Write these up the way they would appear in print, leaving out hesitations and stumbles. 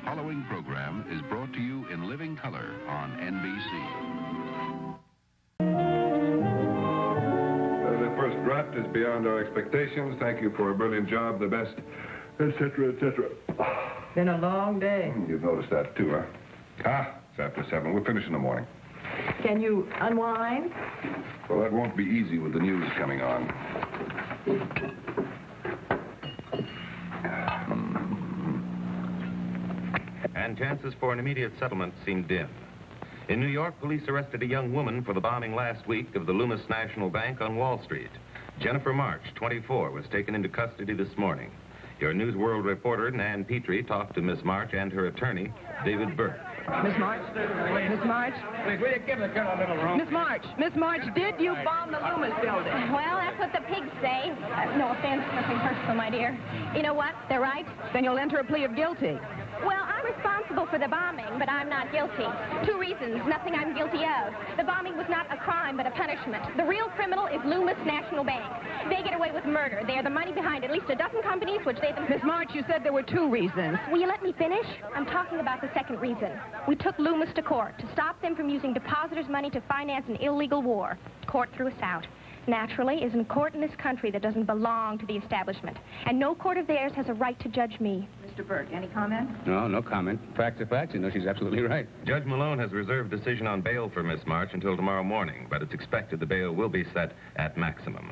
following program is brought to you in living color on NBC. The first draft is beyond our expectations. Thank you for a brilliant job, the best, etc., etc. Been a long day. You've noticed that, too, huh? It's after 7. We'll finish in the morning. Can you unwind? Well, that won't be easy with the news coming on. And chances for an immediate settlement seem dim. In New York, police arrested a young woman for the bombing last week of the Loomis National Bank on Wall Street. Jennifer March, 24, was taken into custody this morning. Your News World reporter, Nan Petrie, talked to Miss March and her attorney, David Burke. Miss March? Miss March? Please, will you give the girl a little room? Miss March, did you bomb the Loomis building? Well, that's what the pigs say. No offense, nothing personal, my dear. You know what? They're right. Then you'll enter a plea of guilty. Well, I'm responsible for the bombing, but I'm not guilty. 2 reasons, nothing I'm guilty of. The bombing was not a crime, but a punishment. The real criminal is Loomis National Bank. They get away with murder. They are the money behind at least a dozen companies, which they themselves... Miss March, you said there were 2 reasons. Will you let me finish? I'm talking about the second reason. We took Loomis to court to stop them from using depositors' money to finance an illegal war. Court threw us out. Naturally, isn't a court in this country that doesn't belong to the establishment. And no court of theirs has a right to judge me. Mr. Burke, any comment? No comment. Facts are facts. You know, she's absolutely right. Judge Malone has reserved decision on bail for Miss March until tomorrow morning, but it's expected the bail will be set at maximum.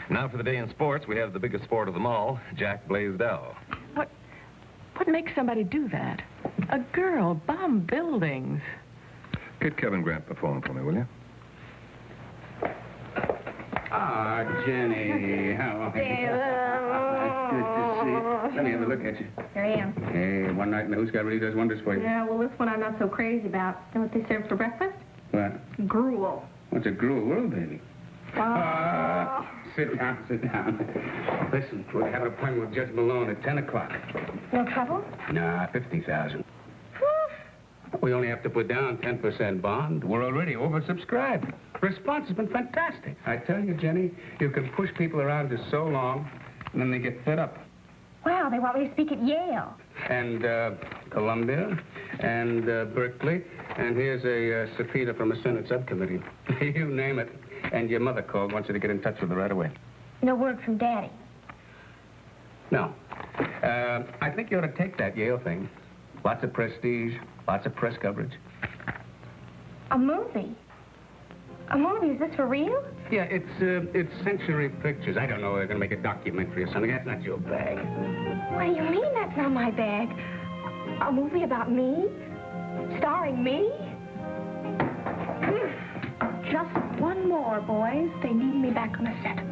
Now for the day in sports, we have the biggest sport of them all, Jack Blaisdell. What makes somebody do that? A girl bomb buildings. Get Kevin Grant the phone for me, will you? Ah, Jenny, how are you? Good to see you. Let me have a look at you. Here I am. Hey, one night in the Who's Got really does wonders for you. Yeah, well, this one I'm not so crazy about. You know what they serve for breakfast? What? Gruel. What's a gruel world, baby? Sit down. Listen, we have an appointment with Judge Malone at 10 o'clock. No trouble? Nah, 50,000. We only have to put down 10% bond. We're already oversubscribed. Response has been fantastic. I tell you, Jenny, you can push people around just so long, and then they get fed up. Wow, they want me to speak at Yale. And Columbia, and Berkeley, and here's a subpoena from a Senate subcommittee. You name it. And your mother called, wants you to get in touch with her right away. No word from Daddy. No. I think you ought to take that Yale thing. Lots of prestige, lots of press coverage. A movie? A movie? Is this for real? Yeah, it's Century Pictures. I don't know, they're going to make a documentary or something. That's not your bag. What do you mean that's not my bag? A movie about me? Starring me? Just one more, boys. They need me back on the set.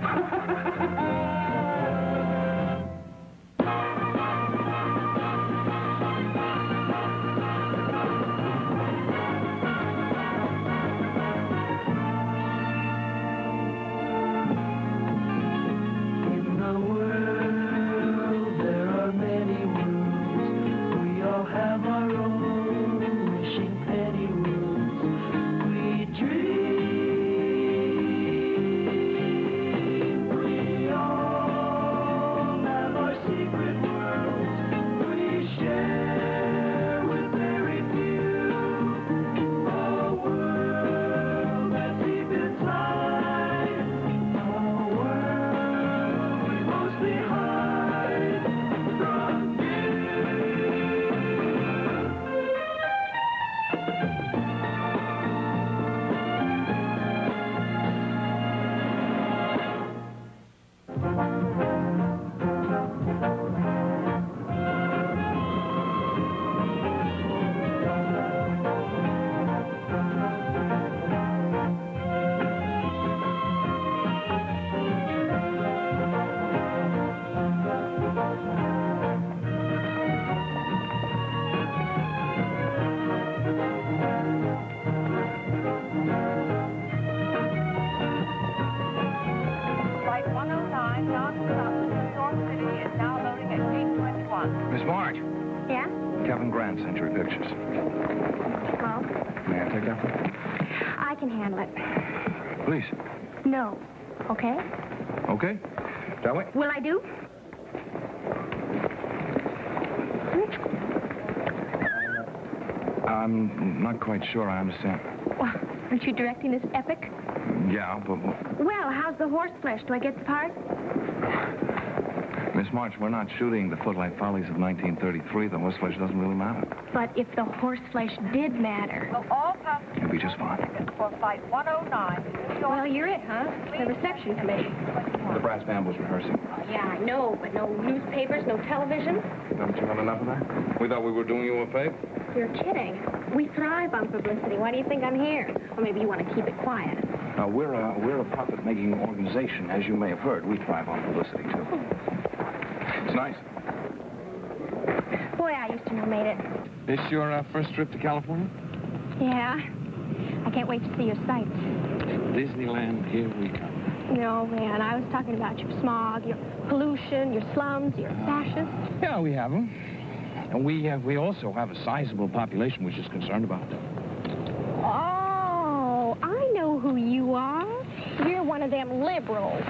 Miss March. Yeah? Kevin Grant, Century Pictures. Well, May I take that one? I can handle it. Please. No. Okay? Okay. Shall we? Will I do? I'm not quite sure I understand. Well, aren't you directing this epic? Yeah, but... Well, how's the horse flesh? Do I get the part? Miss March, we're not shooting the Footlight Follies of 1933. The horse flesh doesn't really matter. But if the horse flesh did matter. All passengers It'll be just fine. for flight 109. Well, you're it, huh? The reception committee. The brass band was rehearsing. Yeah, I know, but no newspapers, no television. Haven't you had enough of that? We thought we were doing you a favor. You're kidding. We thrive on publicity. Why do you think I'm here? Or maybe you want to keep it quiet. We're a profit-making organization, as you may have heard. We thrive on publicity, too. It's nice. Boy, I used to know made it. This your first trip to California? Yeah. I can't wait to see your sights. Disneyland, here we come. No, man, I was talking about your smog, your pollution, your slums, your fascists. Yeah, we have them. And we also have a sizable population which is concerned about them. Oh, I know who you are. You're one of them liberals.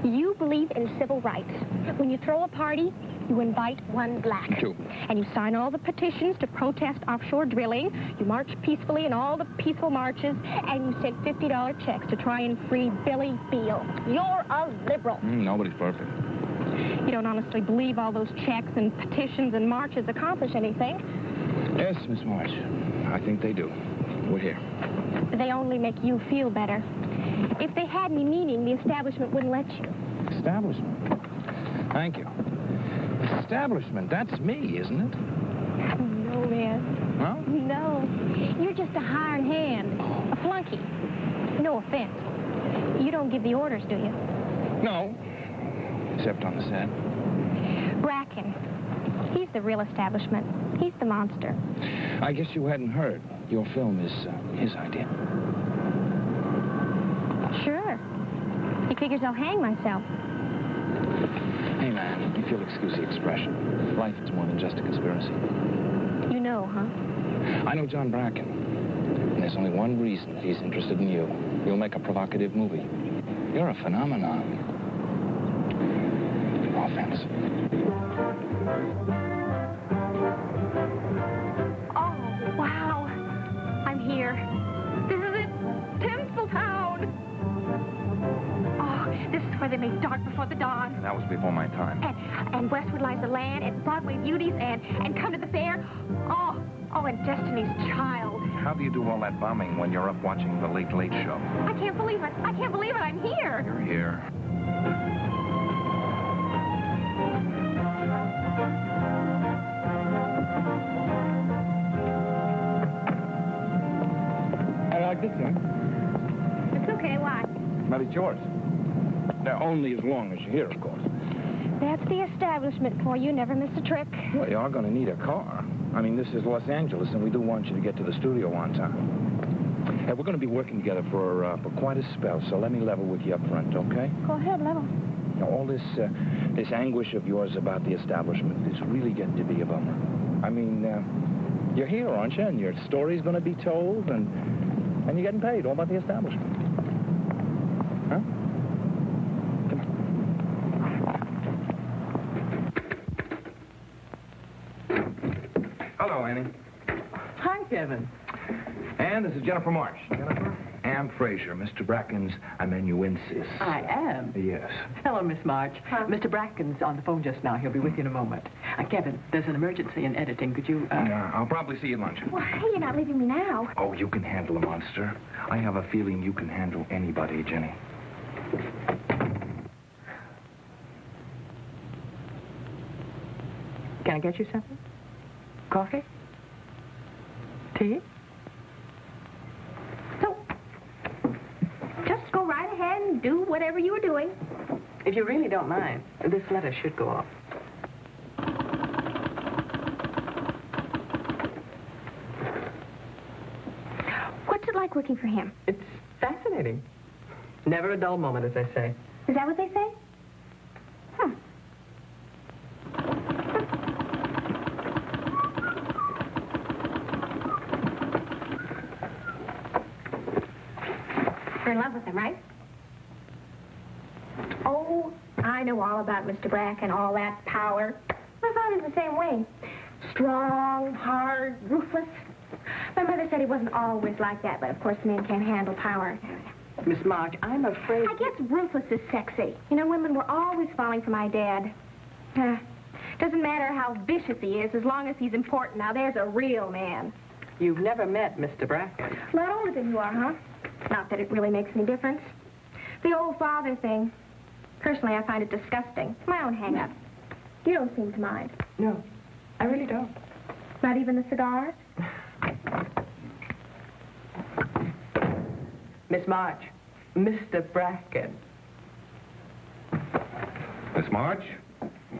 You believe in civil rights. When you throw a party, you invite one black. True. And you sign all the petitions to protest offshore drilling. You march peacefully in all the peaceful marches. And you send $50 checks to try and free Billy Beale. You're a liberal. Nobody's perfect. You don't honestly believe all those checks and petitions and marches accomplish anything. Yes, Miss March. I think they do. We're here. They only make you feel better. If they had any meaning, the establishment wouldn't let you. Establishment. Thank you. Establishment, that's me, isn't it? No, man. No? No. You're just a hired hand. A flunky. No offense. You don't give the orders, do you? No. Except on the set. Bracken. He's the real establishment. He's the monster. I guess you hadn't heard. Your film is his idea. Sure. He figures I'll hang myself. Hey, man, if you'll excuse the expression, life is more than just a conspiracy. You know, huh? I know John Bracken. And there's only one reason that he's interested in you. You'll make a provocative movie. You're a phenomenon. No offense. Oh, wow. I'm here. This is it. Tinseltown. Oh, this is where they make Dark Before the Dawn. That was before my time. And Westward Lies the Land, and Broadway Beauties, and Come to the Fair. Oh, and Destiny's Child. How do you do all that bombing when you're up watching the Late Late Show? I can't believe it. I can't believe it. I'm here. You're here. I like this one. It's okay. Why? But it's yours. Now, only as long as you're here, of course. That's the establishment for you. Never miss a trick. Well, you are going to need a car. I mean, this is Los Angeles, and we do want you to get to the studio on time. We're going to be working together for quite a spell, so let me level with you up front, okay? Go ahead, level. Now, all this anguish of yours about the establishment is really getting to be a bummer. I mean, you're here, aren't you? And your story's going to be told, and you're getting paid all about the establishment. Huh? Come on. Hello, Annie. Hi, Kevin. And this is Jennifer March. Jennifer? Ann Fraser, Mr. Bracken's amanuensis. I am. Yes. Hello, Miss March. Mr. Bracken's on the phone just now. He'll be with you in a moment. Kevin, there's an emergency in editing. Could you, I'll probably see you at lunch. Well, hey, you're not leaving me now. Oh, you can handle a monster. I have a feeling you can handle anybody, Jenny. Can I get you something? Coffee? Tea? So, just go right ahead and do whatever you were doing. If you really don't mind, this letter should go off. What's it like working for him? It's fascinating. Never a dull moment, as they say. Is that what they say? Huh. You're in love with him, right? Oh, I know all about Mr. Bracken, all that power. My father's the same way. Strong, hard, ruthless. My mother said he wasn't always like that, but of course men can't handle power. Miss March, I'm afraid... I guess ruthless is sexy. You know, women were always falling for my dad. Doesn't matter how vicious he is, as long as he's important. Now, there's a real man. You've never met Mr. Bracken. A lot older than you are, huh? Not that it really makes any difference. The old father thing. Personally, I find it disgusting. My own hang-up. You don't seem to mind. No, I really don't. Not even the cigars? Miss March, Mr. Bracken. Miss March,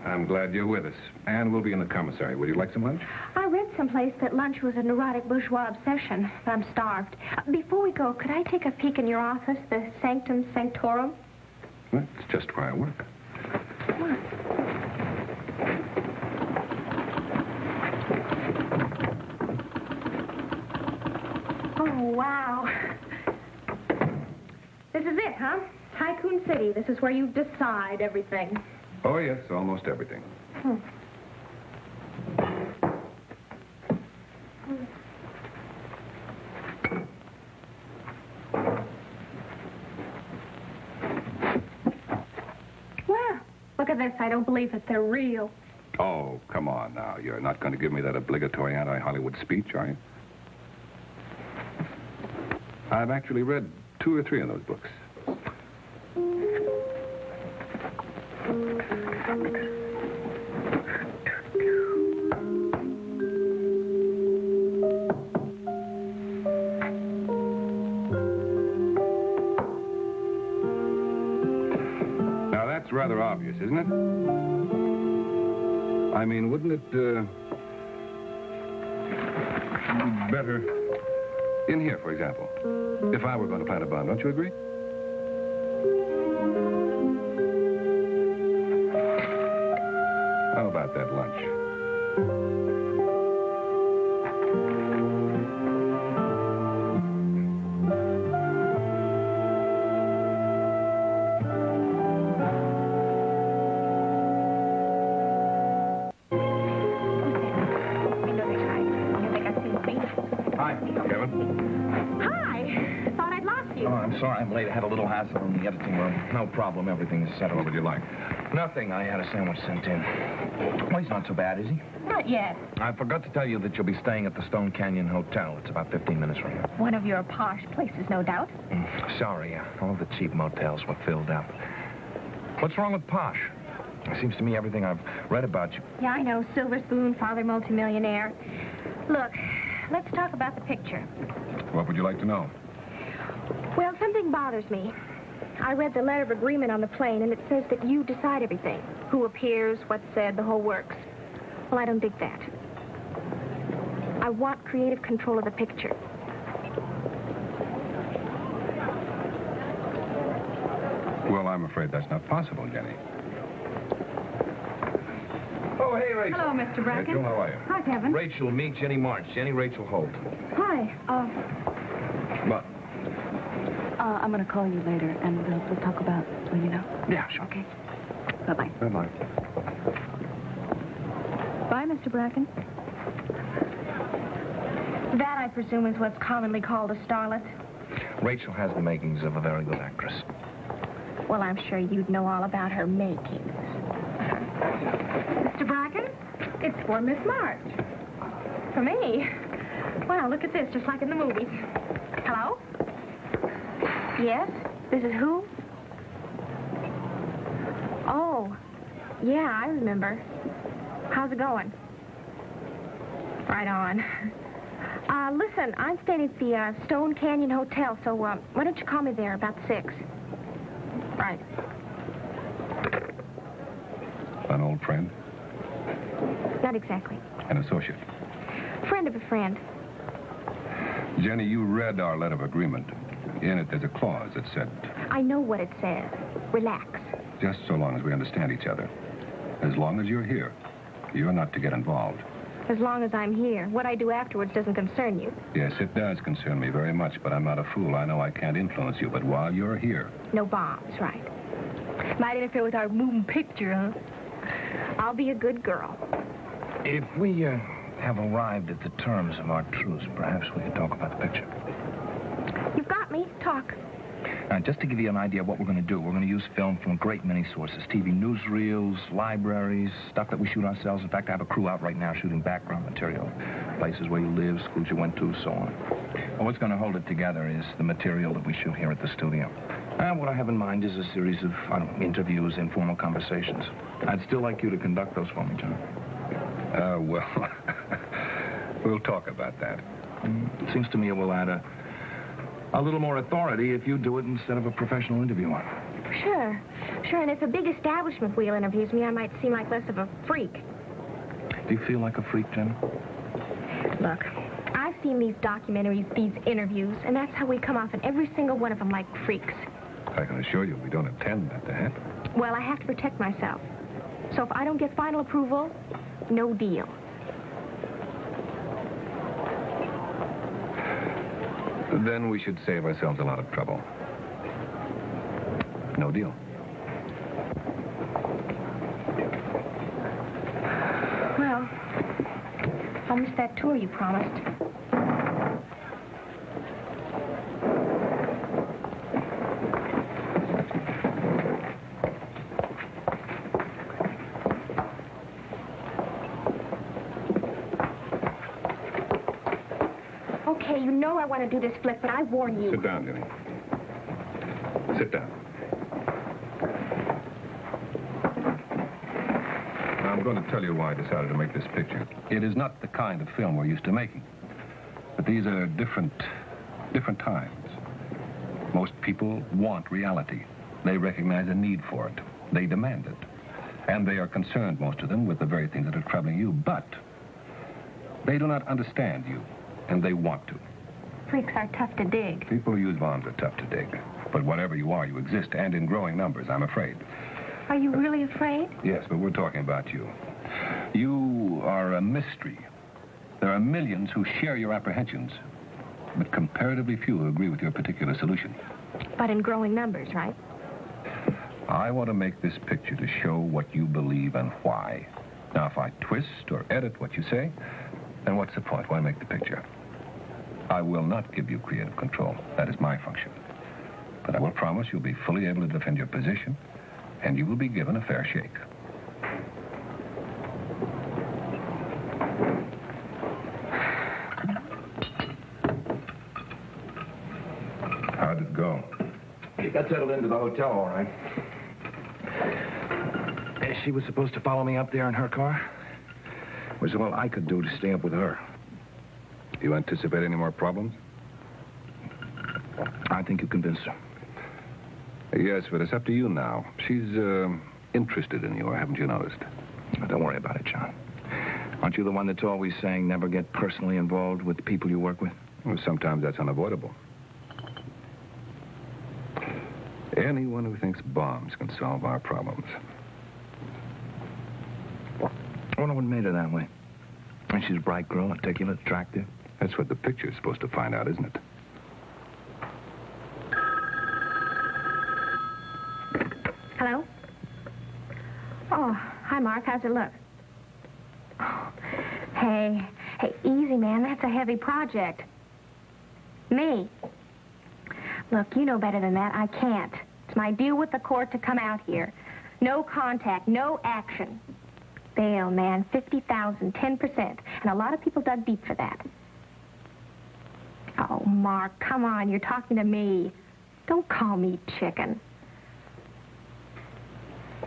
I'm glad you're with us. And we'll be in the commissary. Would you like some lunch? I read someplace that lunch was a neurotic bourgeois obsession, but I'm starved. Before we go, could I take a peek in your office, the sanctum sanctorum? Well, it's just where I work. Come on. Oh, wow. This is it, huh? Tycoon City. This is where you decide everything. Oh, yes, almost everything. Wow. Look at this. I don't believe that they're real. Oh, come on now. You're not going to give me that obligatory anti-Hollywood speech, are you? I've actually read 2 or 3 of those books. Now, that's rather obvious, isn't it? I mean, wouldn't it, be better in here, for example, if I were going to plant a bomb? Don't you agree? How about that lunch? Hi, Kevin. Hi. Thought I'd lost you. Oh, I'm sorry I'm late. I had a little hassle in the editing room. No problem. Everything's settled. What would you like? Nothing. I had a sandwich sent in. Well, he's not so bad, is he? Not yet. I forgot to tell you that you'll be staying at the Stone Canyon Hotel. It's about 15 minutes from here. One of your posh places, no doubt. Sorry, all the cheap motels were filled up. What's wrong with Posh? It seems to me everything I've read about you. Yeah, I know. Silver spoon, father multimillionaire. Look, let's talk about the picture. What would you like to know? Well, something bothers me. I read the letter of agreement on the plane, and it says that you decide everything. Who appears, what's said, the whole works. Well, I don't dig that. I want creative control of the picture. Well, I'm afraid that's not possible, Jenny. Oh, hey, Rachel. Hello, Mr. Bracken. Rachel, how are you? Hi, Kevin. Rachel, meet Jenny March. Jenny Rachel Holt. Hi. What? I'm going to call you later, and we'll talk about, well, you know. Yeah, sure. Okay. Bye-bye. Bye-bye. Bye, Mr. Bracken. That, I presume, is what's commonly called a starlet. Rachel has the makings of a very good actress. Well, I'm sure you'd know all about her makings. Mr. Bracken, it's for Miss March. For me? Wow, look at this, just like in the movies. Hello? Yes? This is who? Oh, yeah, I remember. How's it going? Right on. Listen, I'm staying at the Stone Canyon Hotel, so why don't you call me there about 6? Right. An old friend? Not exactly. An associate? Friend of a friend. Jenny, you read our letter of agreement. In it, there's a clause that said, I know what it says. Relax. just so long as we understand each other. As long as you're here, you're not to get involved. As long as I'm here. What I do afterwards doesn't concern you. Yes, it does concern me very much, but I'm not a fool. I know I can't influence you, but while you're here... No bombs, right. Might interfere with our moving picture, huh? I'll be a good girl. If we have arrived at the terms of our truce, perhaps we could talk about the picture. You've got me. Talk. Now, just to give you an idea of what we're going to do, we're going to use film from a great many sources. TV newsreels, libraries, stuff that we shoot ourselves. In fact, I have a crew out right now shooting background material. Places where you live, schools you went to, so on. Well, what's going to hold it together is the material that we shoot here at the studio. And what I have in mind is a series of, interviews, informal conversations. I'd still like you to conduct those for me, John. Well, we'll talk about that. It seems to me it will add a little more authority if you do it instead of a professional interviewer. Sure. And if a big establishment wheel interviews me, I might seem like less of a freak. Do you feel like a freak, Jenny? Look, I've seen these documentaries, these interviews, and that's how we come off in every single one of them like freaks. I can assure you we don't intend that to happen. Well, I have to protect myself. So if I don't get final approval, no deal. Then we should save ourselves a lot of trouble. No deal. Well, I'll miss that tour you promised. Okay, you know I want to do this flick, but I warn you. Sit down, Jenny. Sit down. Now, I'm going to tell you why I decided to make this picture. It is not the kind of film we're used to making. But these are different times. Most people want reality. They recognize a need for it. They demand it. And they are concerned, most of them, with the very things that are troubling you. But they do not understand you. And they want to. Freaks are tough to dig. People who use bombs are tough to dig. But whatever you are, you exist, and in growing numbers, I'm afraid. Are you really afraid? Yes, but we're talking about you. You are a mystery. There are millions who share your apprehensions, but comparatively few who agree with your particular solution. But in growing numbers, right? I want to make this picture to show what you believe and why. Now, if I twist or edit what you say, then what's the point? Why make the picture? I will not give you creative control. That is my function. But I will promise you'll be fully able to defend your position, and you will be given a fair shake. How'd it go? She got settled into the hotel, all right. She was supposed to follow me up there in her car. It was all I could do to stay up with her. Do you anticipate any more problems? I think you convinced her. Yes, but it's up to you now. She's interested in you, haven't you noticed? Don't worry about it, John. Aren't you the one that's always saying never get personally involved with the people you work with? Well, sometimes that's unavoidable. Anyone who thinks bombs can solve our problems. I wonder what made her that way. And she's a bright girl, articulate, attractive. That's what the picture's supposed to find out, isn't it? Hello? Oh, hi, Mark. How's it look? Oh, hey, easy, man. That's a heavy project. Me? Look, you know better than that. I can't. It's my deal with the court to come out here. No contact, no action. Bail, man, 50,000, 10%. And a lot of people dug deep for that. Oh, Mark, come on. You're talking to me. Don't call me chicken.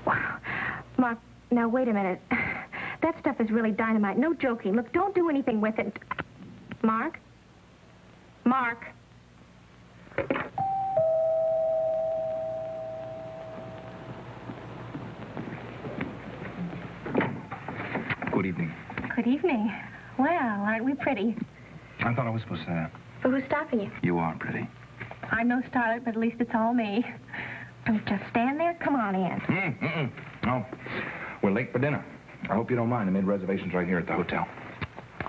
Wow. Mark, now, wait a minute. That stuff is really dynamite. No joking. Look, don't do anything with it. Mark? Mark? Good evening. Good evening. Well, aren't we pretty? I thought I was supposed to... Well, who's stopping you? You are pretty. I'm no starlet, but at least it's all me. Don't just stand there. Come on in. No. We're late for dinner. I hope you don't mind. I made reservations right here at the hotel.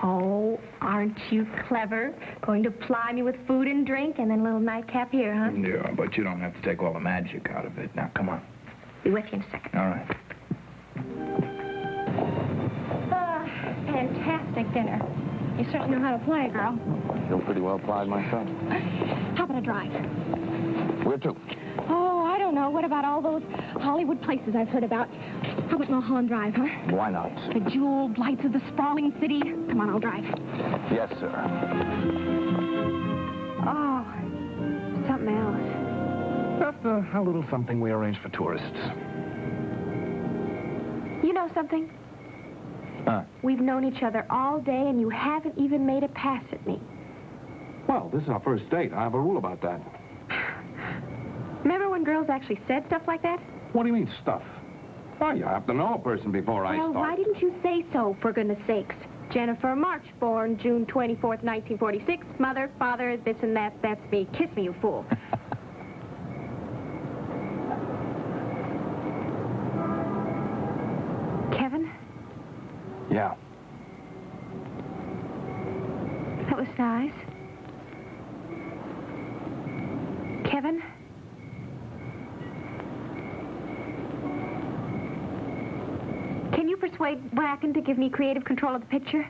Oh, aren't you clever? Going to ply me with food and drink and then a little nightcap here, huh? Yeah, but you don't have to take all the magic out of it. Now, come on. Be with you in a second. All right. Fantastic. perfect dinner. You certainly know how to play, girl. I feel pretty well plied myself. How about a drive? Where to? Oh, I don't know. What about all those Hollywood places I've heard about? How about Mulholland Drive, huh? Why not? The jeweled lights of the sprawling city. Come on, I'll drive. Yes, sir. Oh, something else. Just a little something we arrange for tourists. You know something? We've known each other all day, and you haven't even made a pass at me. Well, this is our first date. I have a rule about that. Remember when girls actually said stuff like that? What do you mean, stuff? Well, you have to know a person before I Well, start. why didn't you say so, for goodness sakes? Jennifer March, born June 24th, 1946. Mother, father, this and that. That's me. Kiss me, you fool. Kevin, Yeah. that was nice. Kevin? Can you persuade Bracken to give me creative control of the picture?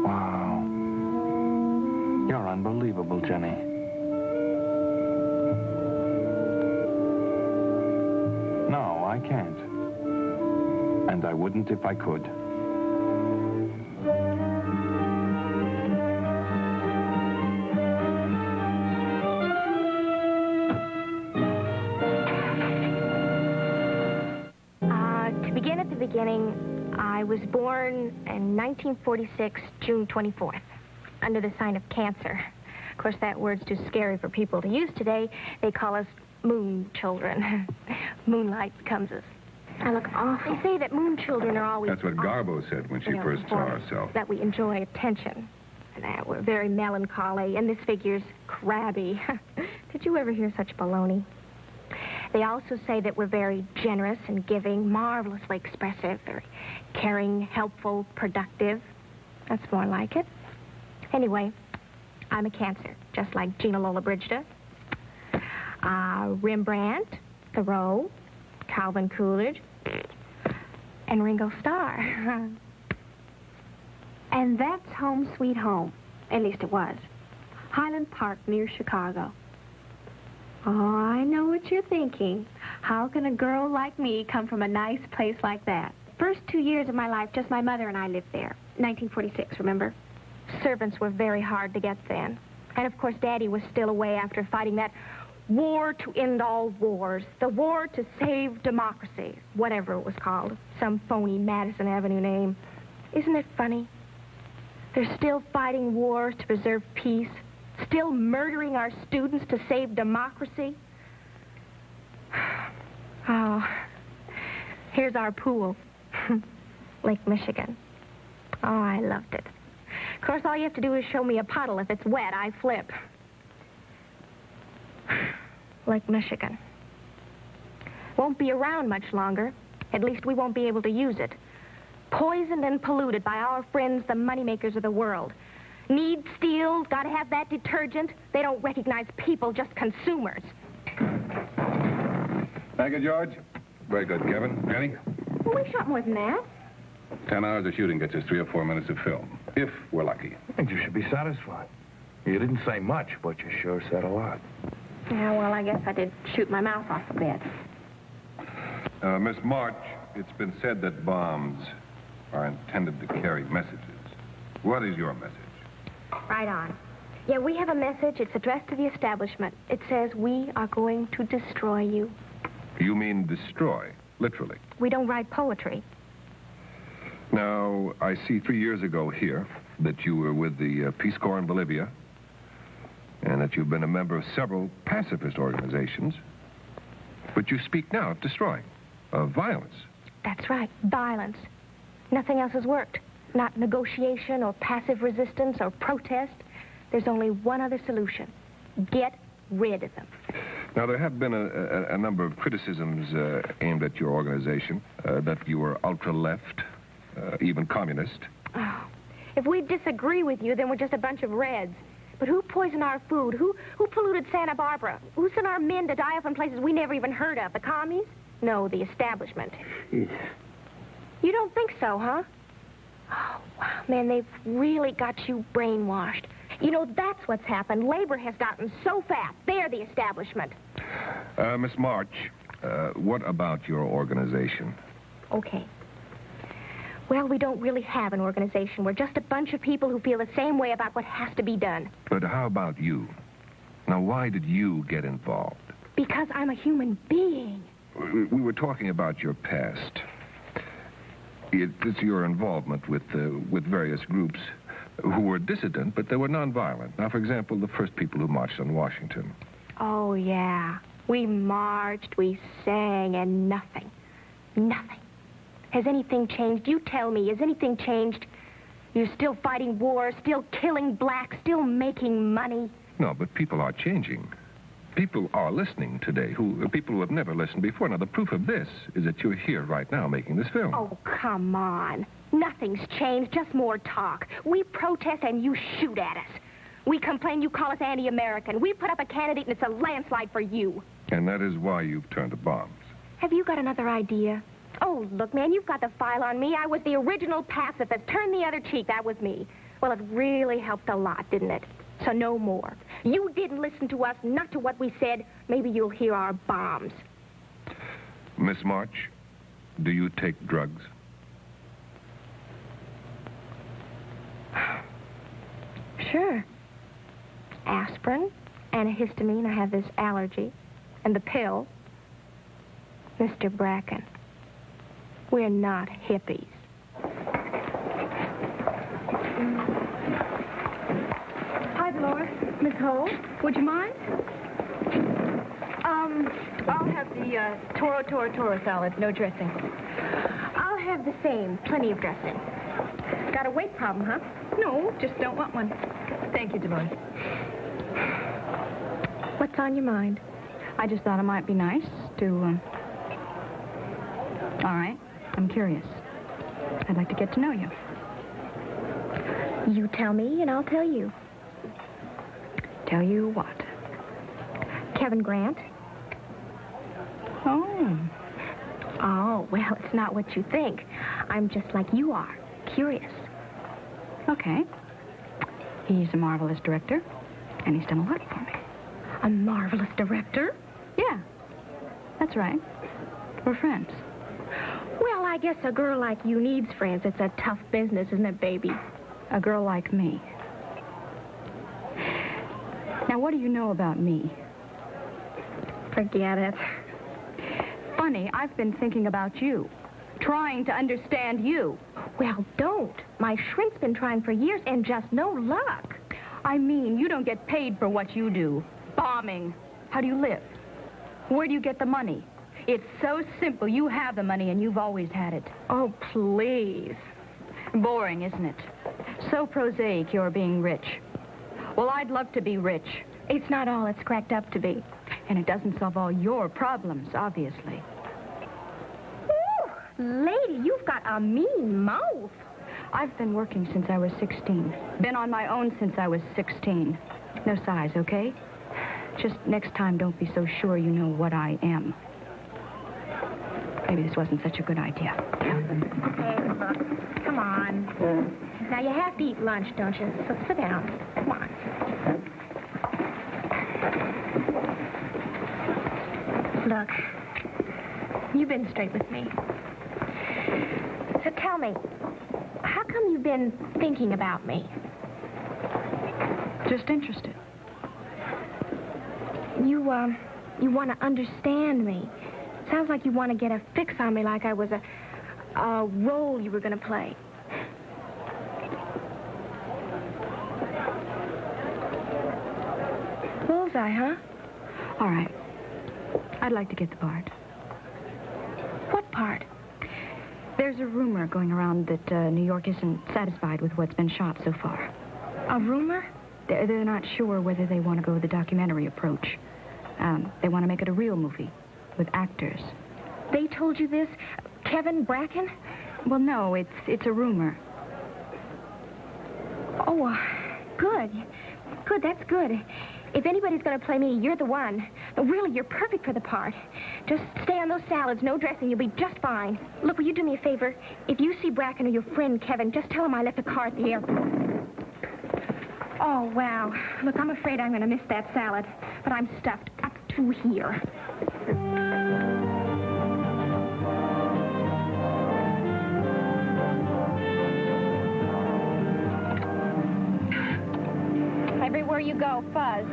Wow. You're unbelievable, Jenny. No, I can't. And I wouldn't if I could. To begin at the beginning, I was born in 1946, June 24th, under the sign of Cancer. Of course, that word's too scary for people to use today. They call us moon children. Moonlight becomes us. I look awful. They say that moon children are always... That's what Garbo said when she first saw herself. That we enjoy attention. And that we're very melancholy, and this figure's crabby. Did you ever hear such baloney? They also say that we're very generous and giving, marvelously expressive, very caring, helpful, productive. That's more like it. Anyway, I'm a Cancer, just like Gina Lollobrigida, Rembrandt, Thoreau, Calvin Coolidge, and Ringo Starr. And that's home sweet home. At least it was. Highland Park near Chicago. Oh, I know what you're thinking. How can a girl like me come from a nice place like that? First 2 years of my life, just my mother and I lived there. 1946, remember? Servants were very hard to get then. And, of course, Daddy was still away after fighting that war to end all wars. The war to save democracy, whatever it was called. Some phony Madison Avenue name. Isn't it funny? They're still fighting wars to preserve peace. Still murdering our students to save democracy. Oh, here's our pool. Lake Michigan. Oh, I loved it. Of course, all you have to do is show me a puddle. If it's wet, I flip. Lake Michigan. Won't be around much longer. At least we won't be able to use it. Poisoned and polluted by our friends, the moneymakers of the world. Need steel, gotta have that detergent. They don't recognize people, just consumers. Thank you, George. Very good, Kevin. Jenny? Well, we shot more than that. 10 hours of shooting gets us 3 or 4 minutes of film, if we're lucky. I think you should be satisfied. You didn't say much, but you sure said a lot. Yeah, well, I guess I did shoot my mouth off a bit. Miss March, it's been said that bombs are intended to carry messages. What is your message? Right on. Yeah, we have a message. It's addressed to the establishment. It says, we are going to destroy you. You mean destroy, literally. We don't write poetry. Now, I see 3 years ago here that you were with the Peace Corps in Bolivia, and that you've been a member of several pacifist organizations. But you speak now of destroying, of violence. That's right, violence. Nothing else has worked. Not negotiation or passive resistance or protest. There's only one other solution. Get rid of them. Now, there have been a number of criticisms aimed at your organization, that you were ultra-left, even communist. Oh, if we disagree with you, then we're just a bunch of reds. But who poisoned our food? Who polluted Santa Barbara? Who sent our men to die off in places we never even heard of? The commies? No, the establishment. You don't think so, huh? Oh, wow, man, they've really got you brainwashed. You know, that's what's happened. Labor has gotten so fat. They're the establishment. Miss March, what about your organization? Okay. Well, we don't really have an organization. We're just a bunch of people who feel the same way about what has to be done. But how about you? Now, why did you get involved? Because I'm a human being. We were talking about your past. It's your involvement with various groups who were dissident, but they were nonviolent. Now, for example, the first people who marched on Washington. Oh, yeah. We marched, we sang, and nothing. Nothing. Has anything changed? You tell me, has anything changed? You're still fighting wars, still killing blacks, still making money. No, but people are changing. People are listening today, people who have never listened before. Now, the proof of this is that you're here right now making this film. Oh, come on. Nothing's changed, just more talk. We protest and you shoot at us. We complain, you call us anti-American. We put up a candidate and it's a landslide for you. And that is why you've turned to bombs. Have you got another idea? Oh, look, man, you've got the file on me. I was the original pacifist. Turn the other cheek, that was me. Well, it really helped a lot, didn't it? So no more. You didn't listen to us, not to what we said. Maybe you'll hear our bombs. Miss March, do you take drugs? Sure. Aspirin, antihistamine, I have this allergy, and the pill. Mr. Bracken, we're not hippies. Hi, Dolores. Miss Holt, would you mind? I'll have the Toro salad, no dressing. I'll have the same, plenty of dressing. Got a weight problem, huh? No, just don't want one. Thank you, Dolores. What's on your mind? I just thought it might be nice to, All right, I'm curious. I'd like to get to know you. You tell me, and I'll tell you. Tell you what? Kevin Grant. Oh. Oh, well, it's not what you think. I'm just like you are, curious. Okay. He's a marvelous director, and he's done a lot for me. A marvelous director? Yeah, that's right. We're friends. Well, I guess a girl like you needs friends. It's a tough business, isn't it, baby? A girl like me. Now, what do you know about me? Forget it. Funny, I've been thinking about you, trying to understand you. Well, don't. My shrink's been trying for years and just no luck. I mean, you don't get paid for what you do. Bombing. How do you live? Where do you get the money? It's so simple. You have the money and you've always had it. Oh, please. Boring, isn't it? So prosaic, you're being rich. Well, I'd love to be rich. It's not all it's cracked up to be. And it doesn't solve all your problems, obviously. Ooh, lady, you've got a mean mouth. I've been working since I was 16. Been on my own since I was 16. No size, okay? Just next time, don't be so sure you know what I am. Maybe this wasn't such a good idea. Hey, look, come on. Now, you have to eat lunch, don't you? So sit down. Come on. Look, you've been straight with me. So tell me, how come you've been thinking about me? Just interested. You want to understand me. Sounds like you want to get a fix on me like I was a role you were going to play. Bullseye, huh? All right. I'd like to get the part. What part? There's a rumor going around that New York isn't satisfied with what's been shot so far. A rumor? They're not sure whether they want to go the documentary approach. They want to make it a real movie with actors. They told you this? Kevin Bracken? Well, no, it's a rumor. Oh, good. Good, that's good. If anybody's going to play me, you're the one. Really, you're perfect for the part. Just stay on those salads, no dressing. You'll be just fine. Look, will you do me a favor? If you see Bracken or your friend Kevin, just tell him I left a car at the airport. Oh, wow. Look, I'm afraid I'm going to miss that salad. But I'm stuffed up to here. Everywhere you go, fuzz.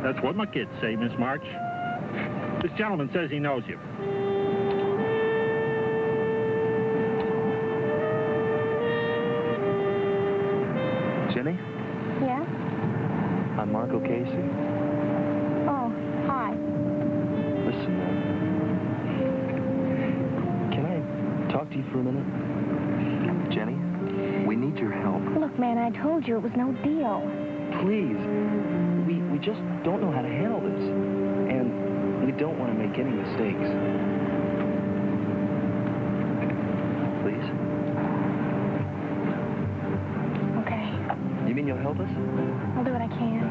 That's what my kids say, Miss March. This gentleman says he knows you. Jenny? Yeah? I'm Marco Casey. Oh, hi. Listen, can I talk to you for a minute? Jenny, we need your help. Look, man, I told you it was no deal. Please. We just don't know how to handle this. And we don't want to make any mistakes. Please? Okay. You mean you'll help us? I'll do what I can.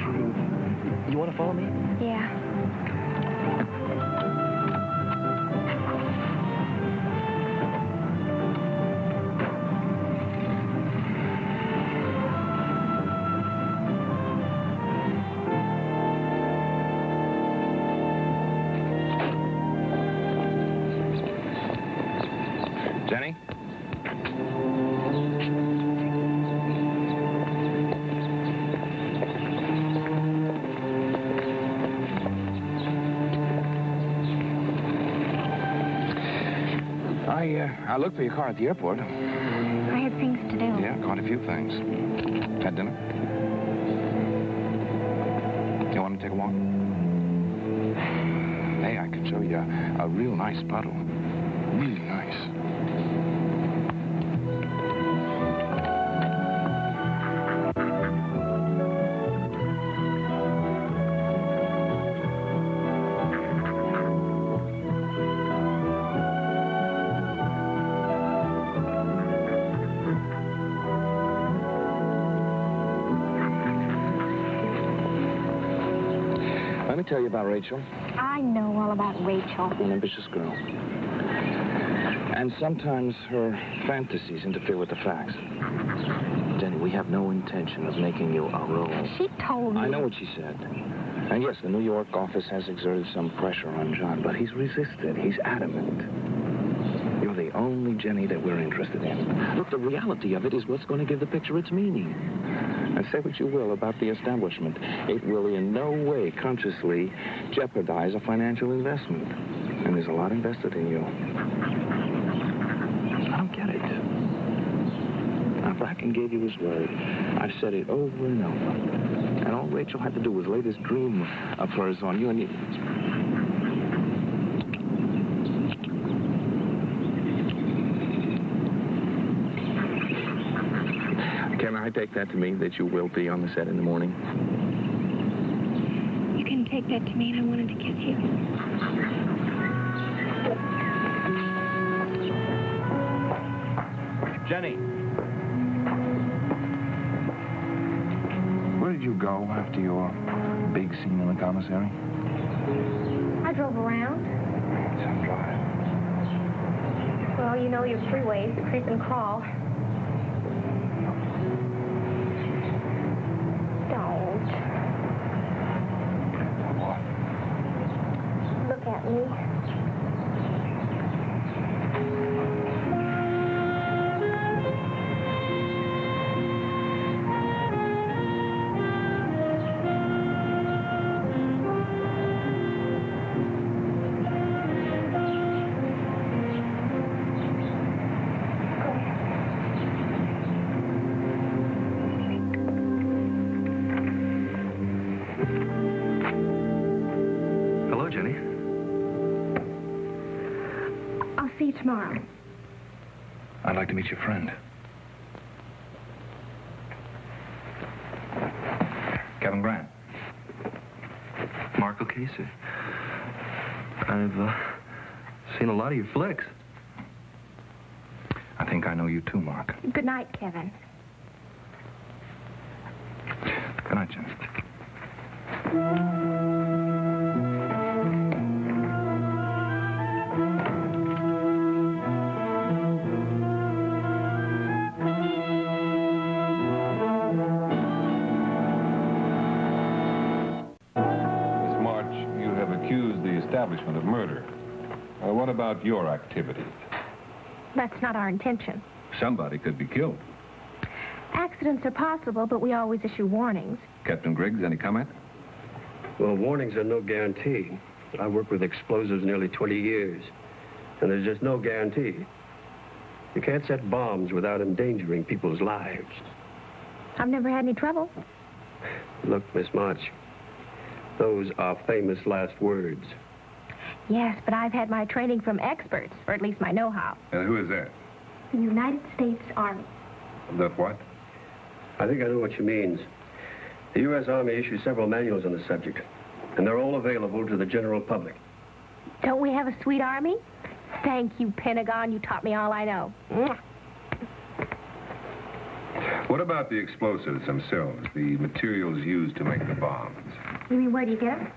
True. You want to follow me? Yeah. Jenny? I looked for your car at the airport. I had things to do. Yeah, quite a few things. Had dinner? You want to take a walk? Hey, I can show you a real nice puddle. Really nice. Let me tell you about Rachel. I know all about Rachel. An ambitious girl. And sometimes her fantasies interfere with the facts. Jenny, we have no intention of making you a role. She told me. I know what she said. And yes, the New York office has exerted some pressure on John, but he's resisted. He's adamant. You're the only Jenny that we're interested in. Look, the reality of it is what's going to give the picture its meaning. And say what you will about the establishment, it will in no way consciously jeopardize a financial investment. And there's a lot invested in you. I don't get it. Now, Bracken gave you his word. I've said it over and over. And all Rachel had to do was lay this dream of hers on you, and you... Can I take that to mean that you will be on the set in the morning? You can take that to mean I wanted to kiss you. Jenny. Where did you go after your big scene in the commissary? I drove around. Some drive. Well, you know your freeways, creep and crawl. Don't. What? Look at me. Hello, Jenny. I'll see you tomorrow. I'd like to meet your friend. Kevin Grant. Marco Casey. I've seen a lot of your flicks. I think I know you too, Mark. Good night, Kevin. Good night. imagine. Miss March, you have accused the establishment of murder. What about your activities? That's not our intention. Somebody could be killed. Accidents are possible, but we always issue warnings. Captain Griggs, any comment? Well, warnings are no guarantee. I worked with explosives nearly 20 years, and there's just no guarantee. You can't set bombs without endangering people's lives. I've never had any trouble. Look, Miss March, those are famous last words. Yes, but I've had my training from experts, or at least my know-how. Who is that? The United States Army. The what? I think I know what she means. The U.S. Army issues several manuals on the subject, and they're all available to the general public. Don't we have a sweet army? Thank you, Pentagon. You taught me all I know. Mwah. What about the explosives themselves, the materials used to make the bombs? You mean where do you get them?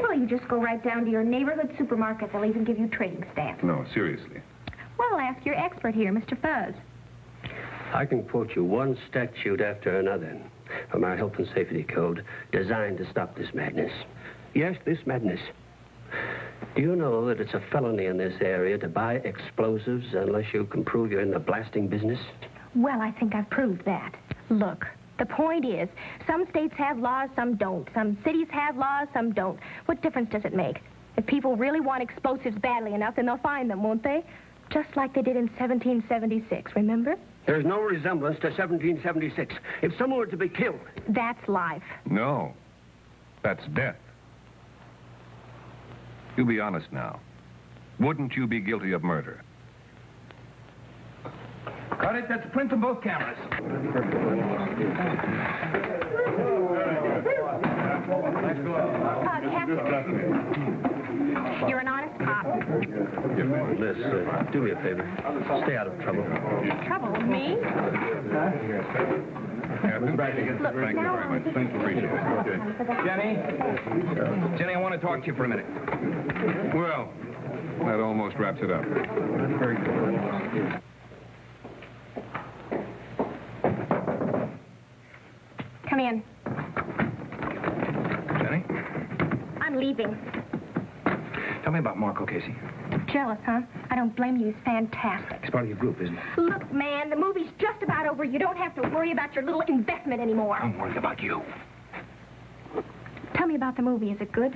Well, you just go right down to your neighborhood supermarket. They'll even give you trading stamps. No, seriously. Well, ask your expert here, Mr. Fuzz. I can quote you one statute after another from our Health and Safety Code designed to stop this madness. Yes, this madness. Do you know that it's a felony in this area to buy explosives unless you can prove you're in the blasting business? Well, I think I've proved that. Look, the point is, some states have laws, some don't. Some cities have laws, some don't. What difference does it make? If people really want explosives badly enough, then they'll find them, won't they? Just like they did in 1776, remember? There's no resemblance to 1776. If someone were to be killed... That's life. No. That's death. You be honest now. Wouldn't you be guilty of murder? Got it. That's a print on both cameras. Captain. You're an honest cop. Liz, do me a favor. Stay out of trouble. Trouble with me? Thank you very much. Thank you. Appreciate it. Jenny, I want to talk to you for a minute. Well, that almost wraps it up. Very good. Come in. Jenny, I'm leaving. tell me about Mark O'Casey. Jealous, huh? I don't blame you. He's fantastic. He's part of your group, isn't he? Look, man, the movie's just about over. You don't have to worry about your little investment anymore. I'm worried about you. Tell me about the movie. Is it good?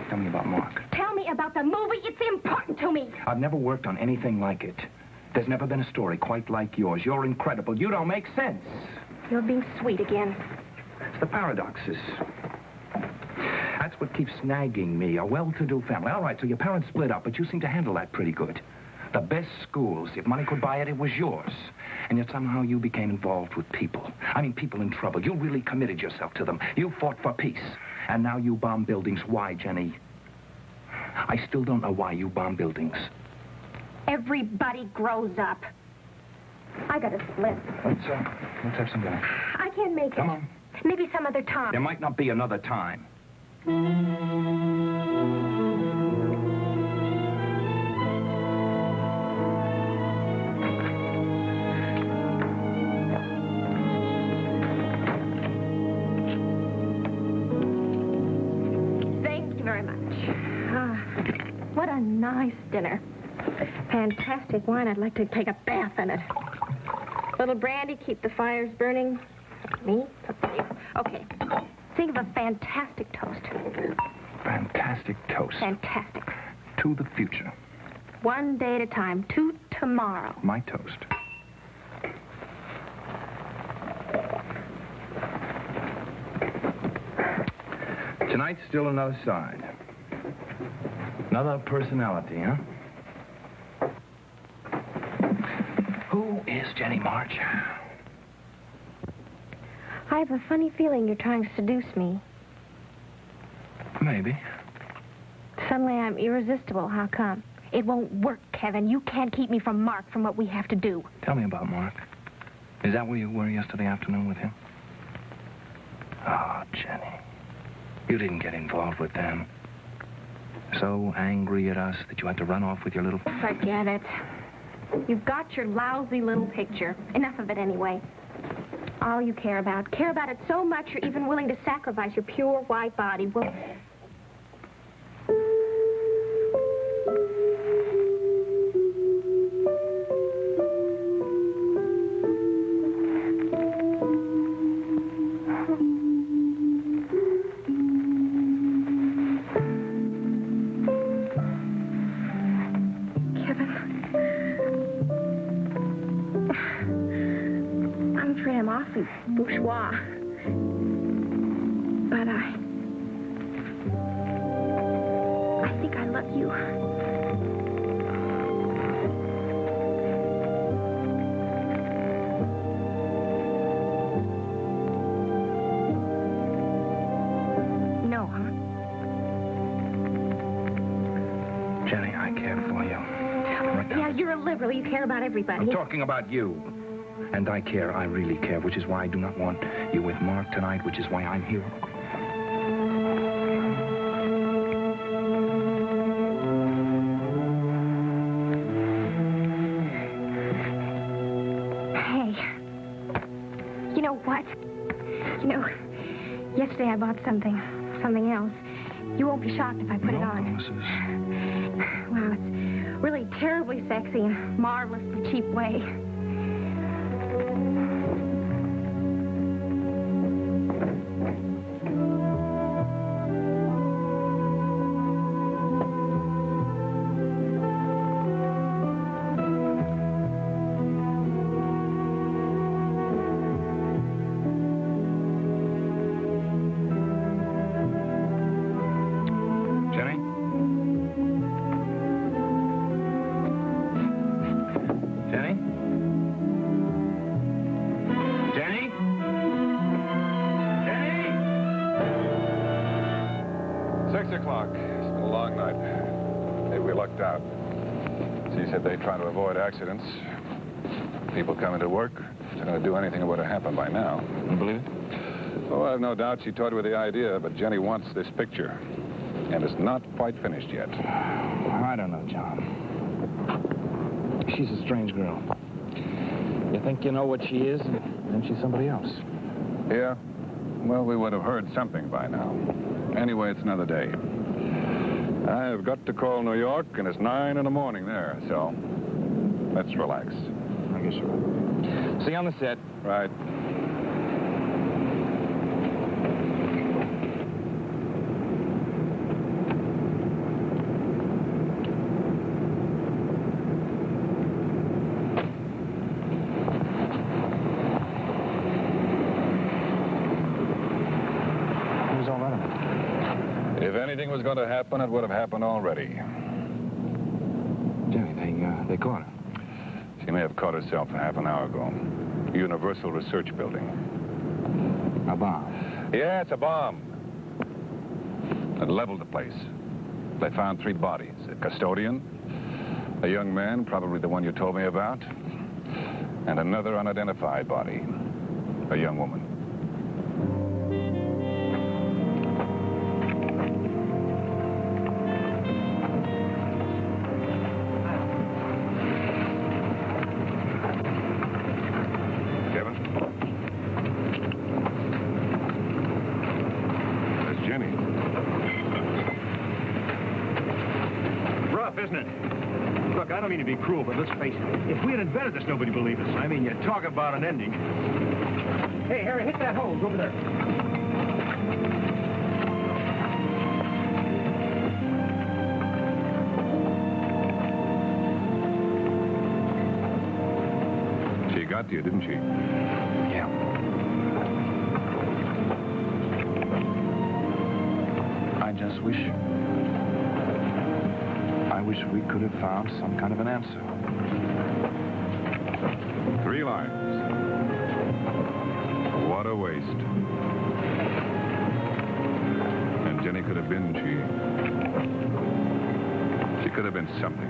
Tell me about Mark. Tell me about the movie. It's important to me. I've never worked on anything like it. There's never been a story quite like yours. You're incredible. You don't make sense. You're being sweet again. It's the paradoxes. That's what keeps nagging me. A well-to-do family. All right, so your parents split up, but you seem to handle that pretty good. The best schools, if money could buy it, it was yours. And yet somehow you became involved with people. I mean, people in trouble. You really committed yourself to them. You fought for peace. And now you bomb buildings. Why, Jenny? I still don't know why you bomb buildings. Everybody grows up. I got to split. Let's have some lunch. I can't make it. Come on. Maybe some other time. There might not be another time. Thank you very much. What a nice dinner. Fantastic wine. I'd like to take a bath in it. Little brandy, keep the fires burning. Me? Okay. Think of a fantastic toast. Fantastic toast. Fantastic. To the future. One day at a time. To tomorrow. My toast. Tonight's still another side. Another personality, huh? Who is Jenny March? I have a funny feeling you're trying to seduce me. Maybe. Suddenly I'm irresistible. How come? It won't work, Kevin. You can't keep me from Mark, from what we have to do. Tell me about Mark. Is that where you were yesterday afternoon with him? Oh, Jenny. You didn't get involved with them. So angry at us that you had to run off with your little... Forget it. You've got your lousy little picture. Enough of it anyway. All you care about it so much you're even willing to sacrifice your pure white body. Well... bourgeois. But I think I love you. No, huh? Jenny, I care for you. Right now. Yeah, you're a liberal. You care about everybody. I'm talking about you. And I care, I really care, which is why I do not want you with Mark tonight, which is why I'm here. Hey, you know what? You know, yesterday I bought something else. You won't be shocked if I put it on. Promises. Wow, it's really terribly sexy in a marvelously cheap way. They try to avoid accidents. People coming to work. If they're going to do anything, it would have happened by now. You believe it? Oh, I have no doubt she toyed with the idea, but Jenny wants this picture. And it's not quite finished yet. I don't know, John. She's a strange girl. You think you know what she is, and then she's somebody else. Yeah? Well, we would have heard something by now. Anyway, it's another day. I've got to call New York, and it's 9 in the morning there, so let's relax. I guess you're right. See you on the set. Right. If anything was going to happen, it would have happened already. Jenny, they caught her. She may have caught herself a half an hour ago. Universal Research Building. A bomb? Yeah, it's a bomb. It leveled the place. They found 3 bodies. A custodian, a young man, probably the one you told me about, and another unidentified body, a young woman. I don't mean to be cruel, but let's face it. If we had invented this, nobody would believe us. I mean, you talk about an ending. Hey, Harry, hit that hose over there. She got to you, didn't she? Yeah. I just wish we could have found some kind of an answer. 3 lines. What a waste. And Jenny could have been, she could have been something.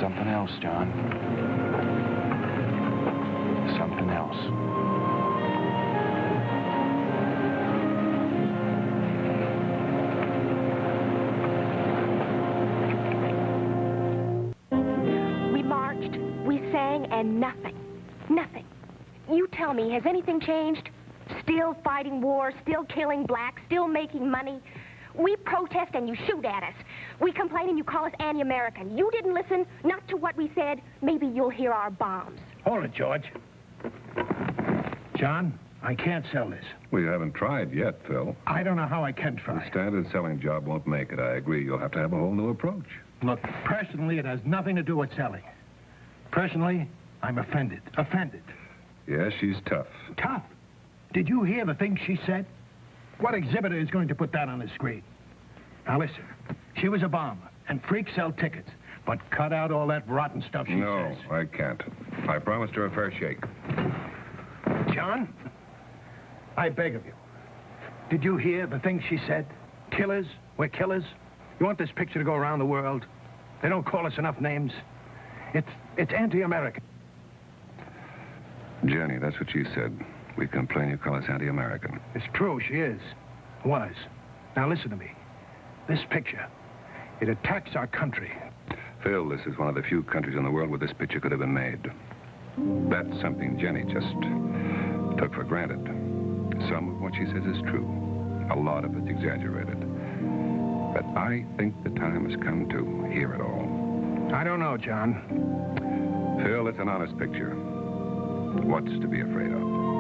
Something else, John. Something else. and nothing. Nothing. You tell me, has anything changed? Still fighting wars, still killing blacks, still making money. We protest and you shoot at us. We complain and you call us anti-American. You didn't listen, not to what we said. Maybe you'll hear our bombs. Hold it, George. John, I can't sell this. We haven't tried yet, Phil. I don't know how I can try. The standard selling job won't make it. I agree. You'll have to have a whole new approach. Look, personally, it has nothing to do with selling. Personally, I'm offended. Offended. Yes, she's tough. Tough? Did you hear the things she said? What exhibitor is going to put that on the screen? Now listen, she was a bomber, and freaks sell tickets. But cut out all that rotten stuff she says. No, I can't. I promised her a fair shake. John, I beg of you. Did you hear the things she said? Killers? We're killers? You want this picture to go around the world? They don't call us enough names. It's anti-American. Jenny, that's what she said. We complain you call us anti-American. It's true, she is. Was. Now listen to me. This picture, it attacks our country. Phil, this is one of the few countries in the world where this picture could have been made. That's something Jenny just took for granted. Some of what she says is true. A lot of it's exaggerated. But I think the time has come to hear it all. I don't know, John. Phil, it's an honest picture. What's to be afraid of?